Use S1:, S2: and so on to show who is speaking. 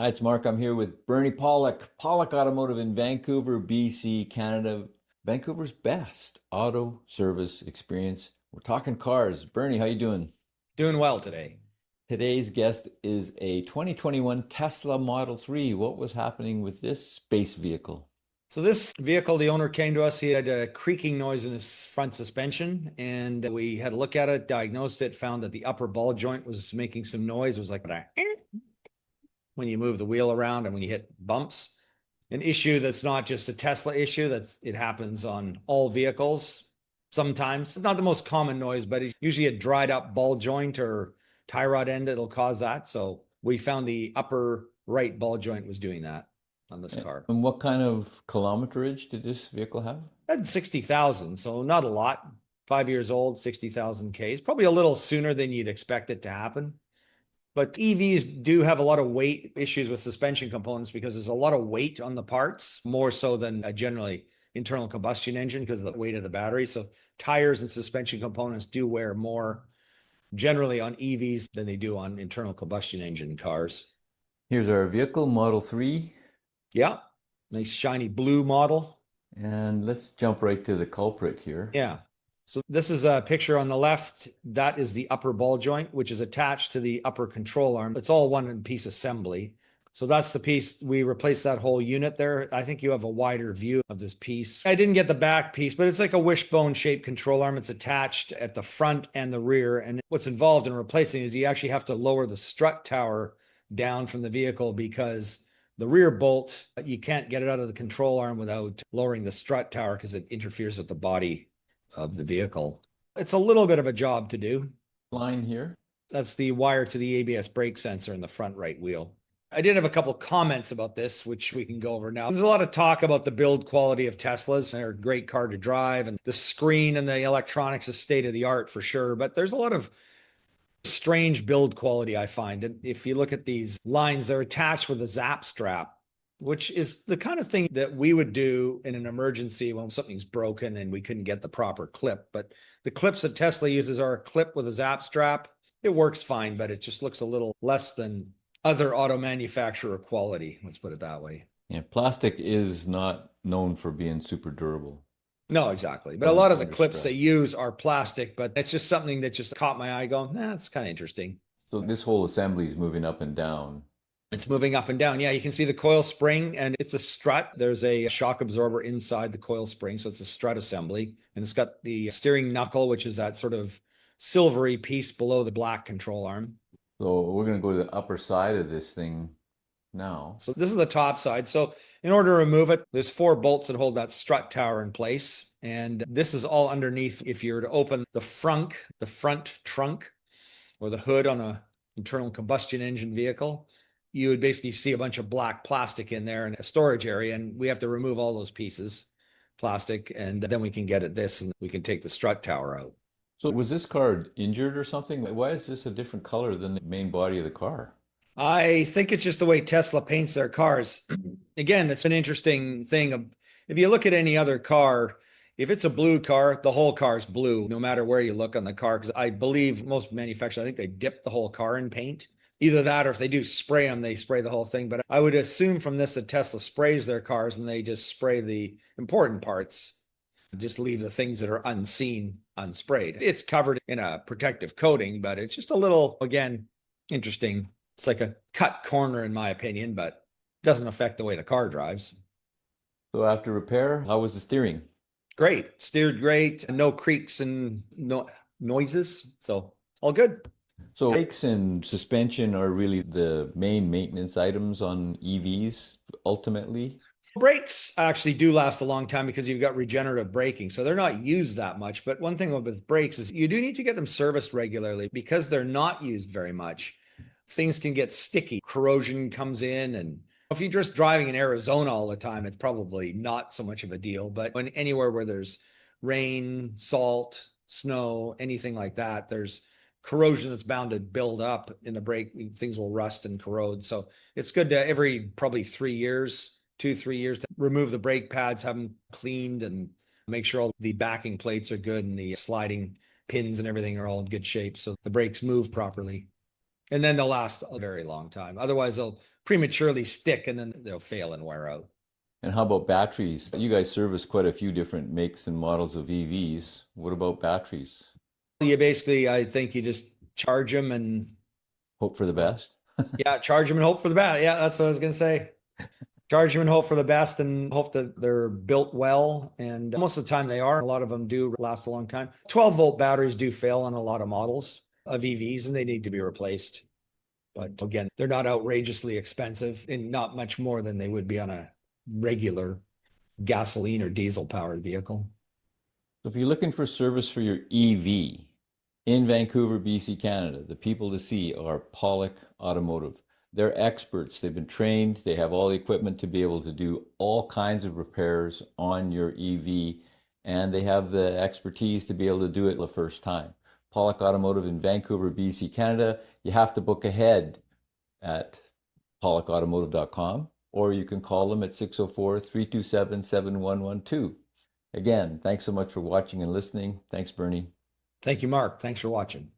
S1: Hi, it's Mark. I'm here with Bernie Pawlik, Pawlik Automotive in Vancouver, BC, Canada. Vancouver's best auto service experience. We're talking cars. Bernie, how you doing?
S2: Doing well today.
S1: Today's guest is a 2021 Tesla Model 3. What was happening with this space vehicle?
S2: So this vehicle, the owner came to us. He had a creaking noise in his front suspension, and we had a look at it, diagnosed it, found that the upper ball joint was making some noise. It was like when you move the wheel around and when you hit bumps. An issue that's not just a Tesla issue, that it happens on all vehicles. Sometimes, not the most common noise, but it's usually a dried up ball joint or tie rod end that'll cause that. So we found the upper right ball joint was doing that on this car.
S1: And what kind of kilometerage did this vehicle have?
S2: Had 60,000, so not a lot. 5 years old, 60,000 Ks. Probably a little sooner than you'd expect it to happen. But EVs do have a lot of weight issues with suspension components because there's a lot of weight on the parts, more so than a generally internal combustion engine because of the weight of the battery. So tires and suspension components do wear more generally on EVs than they do on internal combustion engine cars.
S1: Here's our vehicle, Model 3.
S2: Yeah, nice shiny blue model.
S1: And let's jump right to the culprit here.
S2: Yeah. So this is a picture on the left. That is the upper ball joint, which is attached to the upper control arm. It's all one piece assembly. So that's the piece. We replaced that whole unit there. I think you have a wider view of this piece. I didn't get the back piece, but it's like a wishbone shaped control arm. It's attached at the front and the rear. And what's involved in replacing is you actually have to lower the strut tower down from the vehicle because the rear bolt, you can't get it out of the control arm without lowering the strut tower because it interferes with the body of the vehicle. It's a little bit of a job to do.
S1: Line here.
S2: That's the wire to the ABS brake sensor in the front right wheel. I did have a couple comments about this, which we can go over now. There's a lot of talk about the build quality of Teslas. They're a great car to drive, and the screen and the electronics is state of the art for sure. But there's a lot of strange build quality, I find. And if you look at these lines, they're attached with a zap strap, which is the kind of thing that we would do in an emergency when something's broken and we couldn't get the proper clip. But the clips that Tesla uses are a clip with a zap strap. It works fine, but it just looks a little less than other auto manufacturer quality. Let's put it that way.
S1: Yeah, plastic is not known for being super durable.
S2: No, exactly. But a
S1: Under,
S2: lot of the
S1: under
S2: clips they
S1: stress.
S2: use are plastic, but it's just something that just caught my eye going, that's kind of interesting.
S1: So this whole assembly is moving up and down.
S2: It's moving up and down. Yeah, you can see the coil spring and it's a strut. There's a shock absorber inside the coil spring. So it's a strut assembly. And it's got the steering knuckle, which is that sort of silvery piece below the black control arm.
S1: So we're going to go to the upper side of this thing now.
S2: So this is the top side. So in order to remove it, there's 4 bolts that hold that strut tower in place. And this is all underneath. If you were to open the front trunk or the hood on a internal combustion engine vehicle, you would basically see a bunch of black plastic in there and a storage area. And we have to remove all those pieces, plastic, and then we can get at this and we can take the strut tower out.
S1: So was this car injured or something? Why is this a different color than the main body of the car?
S2: I think it's just the way Tesla paints their cars. Again, it's an interesting thing. If you look at any other car, if it's a blue car, the whole car is blue, no matter where you look on the car. Because I believe most manufacturers, I think they dip the whole car in paint. Either that or if they do spray them, they spray the whole thing. But I would assume from this that Tesla sprays their cars and they just spray the important parts, just leave the things that are unseen unsprayed. It's covered in a protective coating, but it's just a little, again, interesting. It's like a cut corner, in my opinion, but doesn't affect the way the car drives.
S1: So after repair, how was the steering?
S2: Great. Steered great. No creaks and no noises. So all good.
S1: So brakes and suspension are really the main maintenance items on EVs ultimately.
S2: Brakes actually do last a long time because you've got regenerative braking. So they're not used that much. But one thing with brakes is you do need to get them serviced regularly because they're not used very much. Things can get sticky. Corrosion comes in. And if you're just driving in Arizona all the time, it's probably not so much of a deal. But when anywhere where there's rain, salt, snow, anything like that, there's corrosion that's bound to build up in the brake. Things will rust and corrode. So it's good to every probably 3 years, 2, 3 years to remove the brake pads, have them cleaned and make sure all the backing plates are good and the sliding pins and everything are all in good shape so the brakes move properly. And then they'll last a very long time. Otherwise, they'll prematurely stick and then they'll fail and wear out.
S1: And how about batteries? You guys service quite a few different makes and models of EVs. What about batteries?
S2: You basically, I think you just charge them and
S1: Hope for the best.
S2: yeah, charge them and hope for the best. Yeah, that's what I was going to say. Charge them and hope for the best and hope that they're built well. And most of the time they are. A lot of them do last a long time. 12-volt batteries do fail on a lot of models of EVs and they need to be replaced. But again, they're not outrageously expensive and not much more than they would be on a regular gasoline or diesel powered vehicle.
S1: So if you're looking for service for your EV in Vancouver, BC, Canada, the people to see are Pawlik Automotive. They're experts. They've been trained. They have all the equipment to be able to do all kinds of repairs on your EV, and they have the expertise to be able to do it the first time. Pawlik Automotive in Vancouver, BC, Canada. You have to book ahead at pawlikautomotive.com, or you can call them at 604-327-7112. Again, thanks so much for watching and listening. Thanks, Bernie.
S2: Thank you, Mark. Thanks for watching.